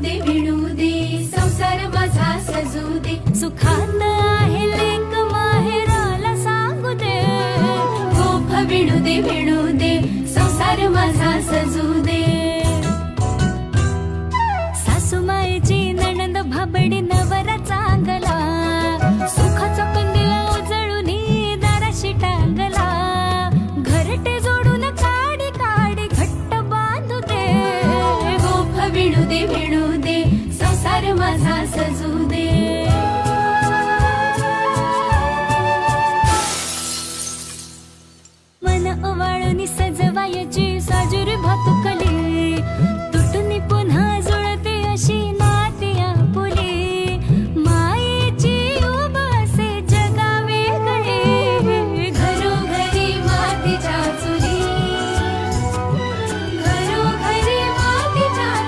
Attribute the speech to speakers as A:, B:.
A: दे विणू दे, संसार माझा सजू दे, सुखात आहे लेक माहेराला सांगू दे, गोफ विणू दे, संसार माझा सजू दे. सासूमाईची नणंद भाबडी नवरा चांगला, सुखाचा कंदील उजळून दाराशी टांगला, घरटे जोडून काडी काडी घट्ट बांधू दे, गोफ विणू दे, संसार माझा सजू